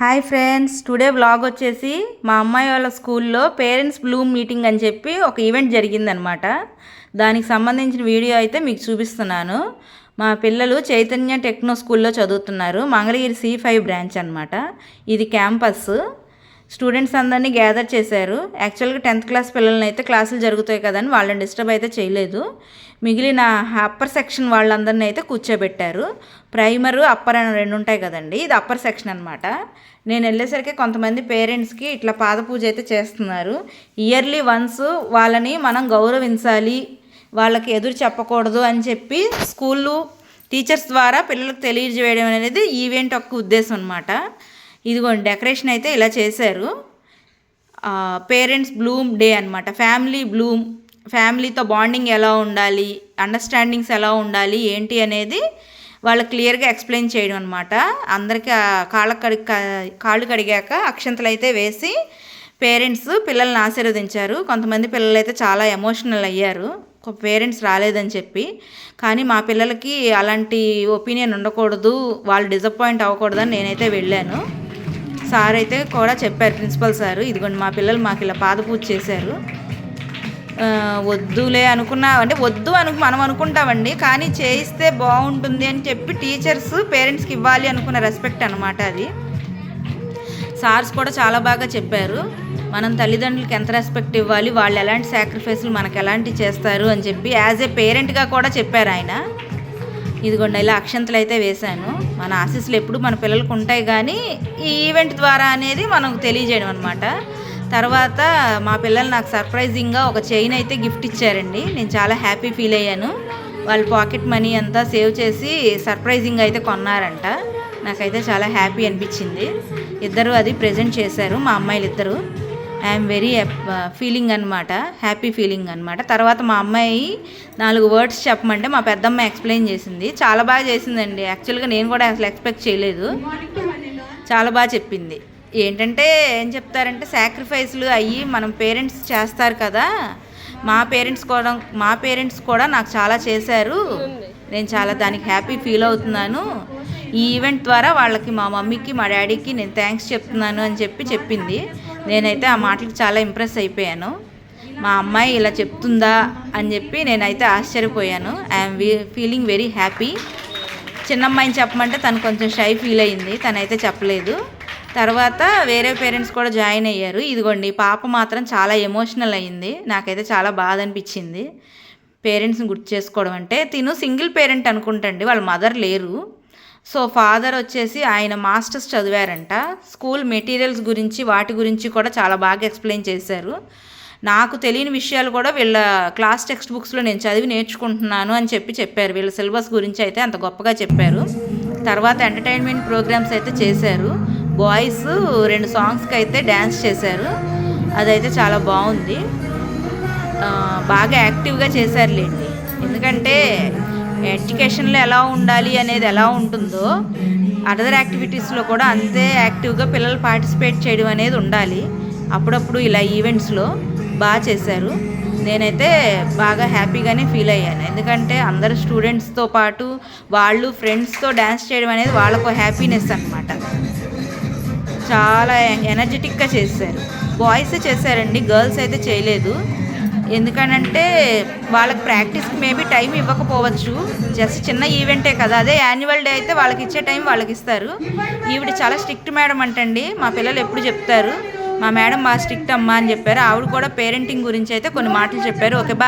Hi friends, today vlog వచ్చేసి మా అమ్మాయి వాళ్ళ స్కూల్లో పేరెంట్స్ బ్లూమ్ మీటింగ్ అని చెప్పి ఒక ఈవెంట్ జరిగిందనమాట. దానికి సంబంధించిన వీడియో అయితే మీకు చూపిస్తున్నాను. మా పిల్లలు చైతన్య టెక్నో స్కూల్లో చదువుతున్నారు. మంగళగిరి C5 బ్రాంచ్ అనమాట. ఇది క్యాంపస్. స్టూడెంట్స్ అందరినీ గ్యాదర్ చేశారు. యాక్చువల్గా 10th క్లాస్ పిల్లల్ని అయితే క్లాసులు జరుగుతాయి కదని వాళ్ళని డిస్టర్బ్ అయితే చేయలేదు. మిగిలిన అప్పర్ సెక్షన్ వాళ్ళందరినీ అయితే కూర్చోబెట్టారు. ప్రైమరు అప్పర్ అని రెండు ఉంటాయి కదండి, ఇది అప్పర్ సెక్షన్ అనమాట. నేను వెళ్ళేసరికి కొంతమంది పేరెంట్స్కి ఇట్లా పాద పూజ అయితే చేస్తున్నారు. ఇయర్లీ వన్స్ వాళ్ళని మనం గౌరవించాలి, వాళ్ళకి ఎదురు చెప్పకూడదు అని చెప్పి స్కూళ్ళు టీచర్స్ ద్వారా పిల్లలకు తెలియజేయడం అనేది ఈవెంట్ యొక్క ఉద్దేశం అనమాట. ఇదిగోండి డెకరేషన్ అయితే ఇలా చేశారు. పేరెంట్స్ బ్లూమ్ డే అనమాట. ఫ్యామిలీ బ్లూమ్, ఫ్యామిలీతో బాండింగ్ ఎలా ఉండాలి, అండర్స్టాండింగ్స్ ఎలా ఉండాలి ఏంటి అనేది వాళ్ళకి క్లియర్గా ఎక్స్ప్లెయిన్ చేయడం అనమాట. అందరికీ కాళ్ళు కడిగాక అక్షంతలు అయితే వేసి పేరెంట్స్ పిల్లల్ని ఆశీర్వదించారు. కొంతమంది పిల్లలు అయితే చాలా ఎమోషనల్ అయ్యారు పేరెంట్స్ రాలేదని చెప్పి. కానీ మా పిల్లలకి అలాంటి ఒపీనియన్ ఉండకూడదు, వాళ్ళు డిసప్పాయింట్ అవ్వకూడదని నేనైతే వెళ్ళాను. సార్ అయితే కూడా చెప్పారు, ప్రిన్సిపల్ సారు, ఇదిగోండి మా పిల్లలు మాకు ఇలా పాద పూజ చేశారు. వద్దులే అనుకున్నా అంటే వద్దు మనం అనుకుంటామండి, కానీ చేయిస్తే బాగుంటుంది అని చెప్పి టీచర్స్ పేరెంట్స్కి ఇవ్వాలి అనుకున్న రెస్పెక్ట్ అనమాట అది. సార్స్ కూడా చాలా బాగా చెప్పారు, మనం తల్లిదండ్రులకి ఎంత రెస్పెక్ట్ ఇవ్వాలి, వాళ్ళు ఎలాంటి సాక్రిఫైస్లు మనకు ఎలాంటి చేస్తారు అని చెప్పి యాజ్ ఏ పేరెంట్గా కూడా చెప్పారు ఆయన. ఇదిగోండి ఇలా అక్షంతలు అయితే వేశాను. మన ఆశీస్సులు ఎప్పుడు మన పిల్లలకు ఉంటాయి, కానీ ఈ ఈవెంట్ ద్వారా అనేది మనకు తెలియజేయడం అనమాట. తర్వాత మా పిల్లలు నాకు సర్ప్రైజింగ్గా ఒక చైన్ అయితే గిఫ్ట్ ఇచ్చారండి. నేను చాలా హ్యాపీ ఫీల్ అయ్యాను. వాళ్ళు పాకెట్ మనీ అంతా సేవ్ చేసి సర్ప్రైజింగ్ అయితే కొన్నారంట. నాకైతే చాలా హ్యాపీ అనిపించింది. ఇద్దరు అది ప్రజెంట్ చేశారు, మా అమ్మాయిలు ఇద్దరు. ఐఎమ్ వెరీ ఫీలింగ్ అనమాట, హ్యాపీ ఫీలింగ్ అనమాట. తర్వాత మా అమ్మాయి 4 వర్డ్స్ చెప్పమంటే మా పెద్దమ్మాయి ఎక్స్ప్లెయిన్ చేసింది. చాలా బాగా చేసిందండి. యాక్చువల్గా నేను కూడా అసలు ఎక్స్పెక్ట్ చేయలేదు, చాలా బాగా చెప్పింది. ఏంటంటే ఏం చెప్తారంటే సాక్రిఫైస్లు అయ్యి మనం పేరెంట్స్ చేస్తారు కదా, మా పేరెంట్స్ కూడా నాకు చాలా చేశారు, నేను చాలా దానికి హ్యాపీ ఫీల్ అవుతున్నాను. ఈ ఈవెంట్ ద్వారా వాళ్ళకి, మా మమ్మీకి మా డాడీకి నేను థ్యాంక్స్ చెప్తున్నాను అని చెప్పింది. నేనైతే ఆ మాటలకు చాలా ఇంప్రెస్ అయిపోయాను. మా అమ్మాయి ఇలా చెప్తుందా అని చెప్పి నేనైతే ఆశ్చర్యపోయాను. I'm feeling very happy. చిన్నమ్మాయిని చెప్పమంటే తను కొంచెం షై ఫీల్ అయింది, తనైతే చెప్పలేదు. తర్వాత వేరే పేరెంట్స్ కూడా జాయిన్ అయ్యారు. ఇదిగోండి పాప మాత్రం చాలా ఎమోషనల్ అయ్యింది. నాకైతే చాలా బాధ అనిపించింది పేరెంట్స్ని గుర్తు చేసుకోవడం అంటే. తిను సింగిల్ పేరెంట్ అనుకుంటండి, వాళ్ళ మదర్ లేరు. సో ఫాదర్ వచ్చేసి ఆయన మాస్టర్స్ చదివారంట. స్కూల్ మెటీరియల్స్ గురించి వాటి గురించి కూడా చాలా బాగా ఎక్స్ప్లెయిన్ చేశారు. నాకు తెలియని విషయాలు కూడా వీళ్ళ క్లాస్ టెక్స్ట్ బుక్స్లో నేను చదివి నేర్చుకుంటున్నాను అని చెప్పారు. వీళ్ళ సిలబస్ గురించి అయితే అంత గొప్పగా చెప్పారు. తర్వాత ఎంటర్టైన్మెంట్ ప్రోగ్రామ్స్ అయితే చేశారు. బాయ్స్ 2 సాంగ్స్కి అయితే డ్యాన్స్ చేశారు. అదైతే చాలా బాగుంది, బాగా యాక్టివ్గా చేశారులేండి. ఎందుకంటే ఎడ్యుకేషన్లో ఎలా ఉండాలి అనేది ఎలా ఉంటుందో అదర్ యాక్టివిటీస్లో కూడా అంతే యాక్టివ్గా పిల్లలు పార్టిసిపేట్ చేయడం అనేది ఉండాలి. అప్పుడప్పుడు ఇలా ఈవెంట్స్లో బాగా చేశారు. నేనైతే బాగా హ్యాపీగానే ఫీల్ అయ్యాను. ఎందుకంటే అందరు స్టూడెంట్స్తో పాటు వాళ్ళు ఫ్రెండ్స్తో డ్యాన్స్ చేయడం అనేది వాళ్ళకు హ్యాపీనెస్ అనమాట. చాలా ఎనర్జెటిక్గా చేశారు. బాయ్స్ చేశారండి, గర్ల్స్ అయితే చేయలేదు. ఎందుకనంటే వాళ్ళకి ప్రాక్టీస్కి మేబీ టైం ఇవ్వకపోవచ్చు, జస్ట్ చిన్న ఈవెంటే కదా. అదే యాన్యువల్ డే అయితే వాళ్ళకి ఇచ్చే టైం వాళ్ళకి ఇస్తారు. ఈవిడ చాలా స్ట్రిక్ట్ మేడం అంటండి. మా పిల్లలు ఎప్పుడు చెప్తారు, మా మేడం బాగా స్ట్రిక్ట్ అమ్మా అని చెప్పారు. ఆవిడ కూడా పేరెంటింగ్ గురించి అయితే కొన్ని మాటలు చెప్పారు. Okay, bye.